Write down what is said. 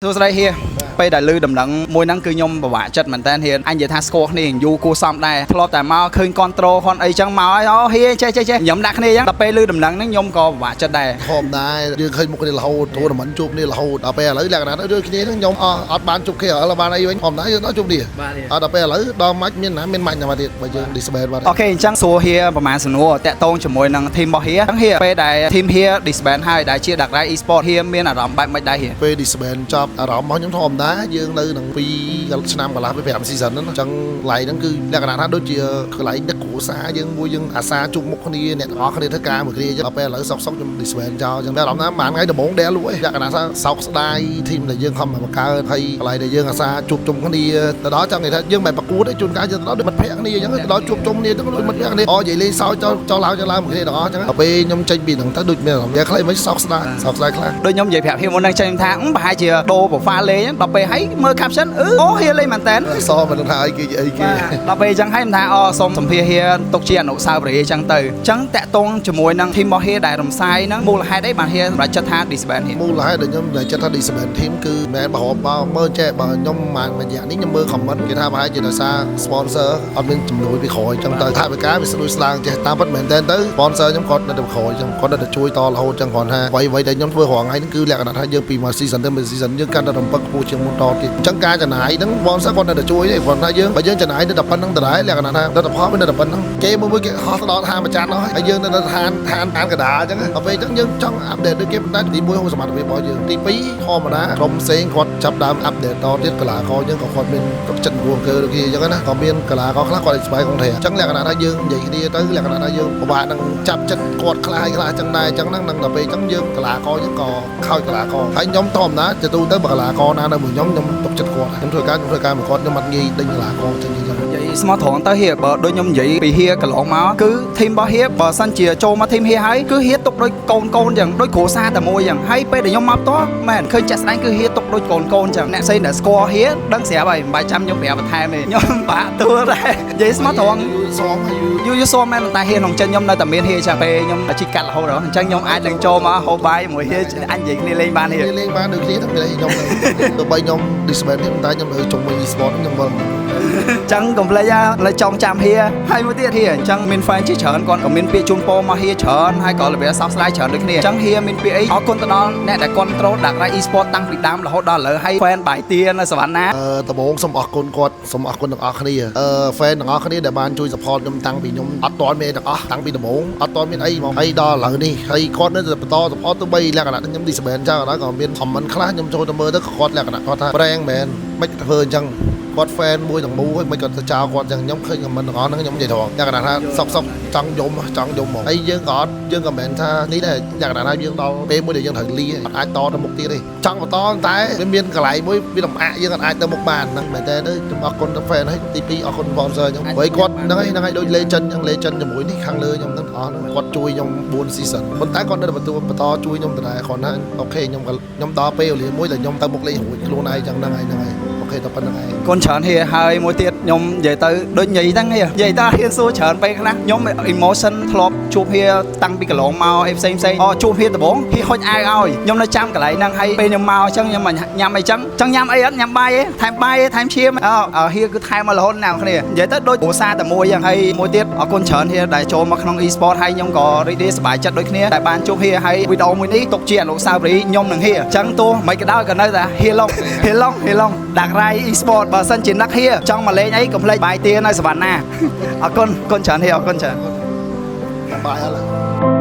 Tôi đây here ពេលដែលលឺដំណឹងមួយហ្នឹងគឺខ្ញុំពិបាកចិត្តមែនតើហ៊ានអញនិយាយថាស្គាល់គ្នាយូរគួសមដែរធ្លាប់តែមកឃើញ control ហនអីចឹងមកហើយអូហ៊ាចេះខ្ញុំដាក់គ្នាចឹងដល់ពេលលឺដំណឹងហ្នឹងខ្ញុំក៏ពិបាកចិត្តដែរធម្មតាយើងឃើញមុខគ្នារហូតទូរមិនជួបគ្នារហូតដល់ពេលឥឡូវលក្ខណៈដូចគ្នាហ្នឹងខ្ញុំអត់បានជួបគ្នាឥឡូវបានអីវិញធម្មតាយើងដល់ជួបគ្នាដល់ពេលឥឡូវដល់ម៉ាច់មានណាមានម៉ាច់ណាមកទៀតបើយើង disband បាត់អូខេអញ្ចឹងសួរហ៊ាប្រហែលសំណួរតាក់ទងជាមួយនឹង team របស់ហ៊ាអញ្ចឹងហ៊ាពេលដែល team ហ៊ា disband ហើយដែលជាដាក់រ៉ៃ e-sport ហ៊ាមានអារម្មណ៍បែបម៉េចដែរហ៊ាពេល disband ចប់អារម្មណ៍របស់ខ្ញុំធម្មតាយើងនៅនឹង2ឆ្នាំកន្លះទៅ5 season ហ្នឹងអញ្ចឹងកន្លែងហ្នឹងគឺលក្ខណៈថាដូចជាកន្លែងដឹកគ្រួសារយើងមួយយើងអាសាជុំមុខគ្នាអ្នកទាំងអស់គ្នាធ្វើការមួយគ្នាអញ្ចឹងដល់ពេលឥឡូវសុកខ្ញុំ disband ចោលអញ្ចឹងតែអារម្មណ៍ថាប្រហែលថ្ងៃដំបូងដែលលក់ឯងលក្ខណៈថាសោកស្ដាយ team ដែលយើងខំបង្កើតហើយកន្លែងដែលយើងអាសាជុំជុំគ្នាទៅដល់ចង់និយាយថាយើងមិនប្រកួតទេជួនកាលយើងទៅដល់មិត្តភក្តិគ្នាអញ្ចឹងទៅដល់ជុំជុំគ្នាទៅដូចមិត្តភក្តិគ្នានិយាយលេងសើចចោលឡើងមួយគ្នាទាំងអស់អញ្ចឹងដល់ពេលខ្ញុំចេញពីហ្នឹងទៅដូចមានអារម្មណ៍យ៉ាងខ្លីមិនសោកស្ដាយខ្លាំងដូចខ្ញុំនិយាយប្រាប់ហ៊ាមុនហ្នឹងចេញថាប្រហែលជាដូរ profile លេងដល់ពេលហើយមើល caption អូហ៊ាលេងមែនតើសមិនថាអីគេដល់ពេលអញ្ចឹងហើយមិនថាសូមសម្ភារហ៊ាទុកជាអនុស្សាវរីយ៍អញ្ចឹងទៅអញ្ចឹងតាក់ទងជាមួយនឹង team របស់ហ៊ាដែលរំសាយហ្នឹងមូលហេតុអីបានហ៊ាសម្រាប់ចិត្តថា disband ហ៊ាមូលហេតុដែលខ្ញុំចិត្តថា disband team គឺមិនមែនបរោបមើលចេះបើខ្ញុំមួយរយៈនេះខ្ញុំមើល comment គេថាប្រហែលជាដោយសារ sponsor អត់មានជំនួយពីក្រោយអញ្ចឹងទៅថាវិការវាស្រួយស្លាងចេះតាមពិតមែនតើទៅ sponsor ខ្ញុំគាត់នៅតែក្រោយអញ្ចឹងគាត់នៅតែជួយតរហូតអញ្ចឹងគាត់ថាអ្វីដែលខ្ញុំធ្វើរាល់ថ្ងៃហ្នឹងគឺលក្ខណៈថាយើងពីមួយ season ទៅមួយ season យើងកាន់តែរំពឹងខ្ពស់ជាងមុនតទៀតអញ្ចឹងការចំណាយហ្នឹង sponsor គាត់នៅតែជួយទេគាត់ថាយើងបើយើងចំណាយទៅតែប៉ុណ្្នឹងដដែលលក្ខណៈថាលទ្ធផលវានៅតែប៉ុណ្្នឹងគេមួយគេហោះទៅដល់ឋានប្រច័ននោះហើយយើងនៅឋានកដាអញ្ចឹងដល់ពេលអញ្ចឹងយើងចង់អាប់ដេតដូចគេប៉ុន្តែទី1ក្នុងសមត្ថភាពរបស់យើងទី2ធម្មតាក្រុមផ្សេងគាត់ចាប់ដើមអាប់ដេតតទៀតកីឡាករយើងក៏គាត់មានចិត្តរួងកើដូចគេអញ្ចឹងណាក៏មានកីឡាករខ្លះគាត់ expect ក្នុងថែអញ្ចឹងលក្ខណៈថាយើងនិយាយគ្នាទៅលក្ខណៈថាយើងពិបាកនឹងចាប់ចិត្តគាត់ខ្លះអញ្ចឹងដែរអញ្ចឹងហ្នឹងដល់ពេលអញ្ចឹងយើងកីឡាករយើងក៏ខោចកីឡាករហើយខ្ញុំធម្មតាទៅទូទៅបើកីឡាករណានៅមួយខ្ញុំទុកចិត្តគាត់ខ្ញុំធ្វើការមួយគាត់ខ្ញុំអត់ងាយដេញកីឡាករចឹងនិយាយស្មោះត្រង់ទៅហ៊ាបើដូចខ្ញុំនិយាយពីហ៊ាកន្លងមកគឺ team របស់ហ៊ាបើសិនជាចូលមក team ហ៊ាហើយគឺហ៊ាទុកដូចកូនចឹងដូចគ្រួសារតែមួយចឹងហើយពេលដែលខ្ញុំមកផ្ទាល់មែនឃើញចាក់ស្ដែងគឺហ៊ាទុកដូចកូនចឹងអ្នកផ្សេងដែលស្គាល់ហ៊ាដឹងស្រាប់ហើយមិនបាច់ចាំខ្ញុំប្រាប់បន្ថែមទេខ្ញុំបាក់ទួដែរនិយាយស្មោះត្រង់យូរសមមែនតែហ៊ាក្នុងចិនខ្ញុំនៅតែមានហ៊ាចឹងពេលខ្ញុំជីកាត់រហូតដល់អញ្ចឹងខ្ញុំអាចនឹងចូលមកហូបបាយមួយហ៊ាអញនិយាយគ្នាលេងបានហ៊ាលេងបានដូចគ្នាទាំងពីខ្ញុំទៅបីខ្ញុំ disband តែខ្ញុំនៅជុំវិញ e-sport ខ្ញុំមើលចឹងកុំភ្លេចលើចងចាំហ៊ាហើយមួយទៀតហ៊ាអញ្ចឹងមាន fan ជាច្រើនគាត់ក៏មានពាក្យជូនពរមកហ៊ាច្រើនហើយក៏របៀបសោកស្ដាយច្រើនដូចគ្នាអញ្ចឹងហ៊ាមានពាក្យអីអរគុណទៅដល់អ្នកដែល control ដាក់រ៉ៃ e-sport តាំងពីដើមរហូតដល់ឥឡូវហើយ fan បាយទានៅសវណ្ណាដំបូងសូមអរគុណគាត់សូមអរគុណទាំងអស់គ្នាfan ទាំងអស់គ្នាដែលបានជួយ support ខ្ញុំតាំងពីខ្ញុំអត់ទាន់មានទាំងអស់តាំងពីដំបូងអត់ទាន់មានអីមកហើយដល់ឥឡូវនេះហើយគាត់នៅតែបន្ត support ទៅបីលក្ខណៈខ្ញុំ disband ចោលដល់ក៏មាន comment ខ្លះខ្ញុំចូលទៅមើលទៅគាត់លក្ខណៈគាត់ថា prank មែនមិនធ្វើអញ្ចឹងគាត់ fan មួយទាំងមូលហើយមិនគាត់ទៅចោលគាត់ចឹងខ្ញុំឃើញ comment ទាំងអស់ហ្នឹងខ្ញុំនិយាយត្រង់លក្ខណៈថាសុកចង់យំមកហើយយើងក៏មិនមែនថានេះដែរលក្ខណៈថាយើងដល់ពេលមួយដែលយើងត្រូវលីអត់អាចតទៅមុខទៀតទេចង់បន្តតែវាមានកន្លែងមួយវាលំអាកយើងអាចទៅមុខបានហ្នឹងមែនទេទៅខ្ញុំអរគុណដល់ fan ហើយទី2អរគុណ sponsor ខ្ញុំព្រោះគាត់ហ្នឹងហើយដូច legend ចឹង legend ជាមួយនេះខាងលើខ្ញុំហ្នឹងអស់គាត់ជួយខ្ញុំ4 season ប៉ុន្តែគាត់នៅតែបន្តជួយខ្ញុំដដែលគាត់ថាអូខេខ្ញុំដល់ពេលវេលាមួយដែលខ្ញុំទៅមុខលេងរួចខ្លួនឯងចឹងហ្នឹងហើយអូខេតែប៉ុណ្្នឹងហើយកូនច្រើនហ៊ាហើយមួយទៀតខ្ញុំនិយាយទៅដូចញីហ្នឹងហ៊ានិយាយទៅហ៊ាសួរច្រើនពេលខ្លះខ្ញុំ emotion ធ្លាប់ជួបហ៊ាតាំងពីកន្លងមកអីផ្សេងជួបហ៊ាដំបងហ៊ាហុចអាវឲ្យខ្ញុំនៅចាំកន្លែងហ្នឹងហើយពេលខ្ញុំមកអញ្ចឹងខ្ញុំញ៉ាំអីចឹងញ៉ាំអីអត់ញ៉ាំបាយទេថែមបាយទេថែមឈាមហ៊ាគឺថែមមករហូតណាស់គ្នានិយាយទៅដូចគ្រួសារតែមួយចឹងហើយមួយទៀតអរគុណច្រើនហ៊ាដែលចូលមកក្នុង e-sport ហើយខ្ញុំក៏រីករាយសប្បាយចិត្តដូចគ្នាដែលបានជួបហ៊ាហើយវីដេអូមួយនេះទុកជាអនុស្សាវរីយ៍ខ្ញុំនឹងហ៊ាអញ្ចឹងទោះមិនក៏ដោយក៏នៅតែហ៊ាឡុងដាក់រ៉ៃ e-sport បើសិនជានឹកហ៊ាចង់មកលេងអីកុំភ្លេចបាយទានៅសវណ្ណាអរគុណច្រើនហ៊ាអរគុណច្រើនបាយអត់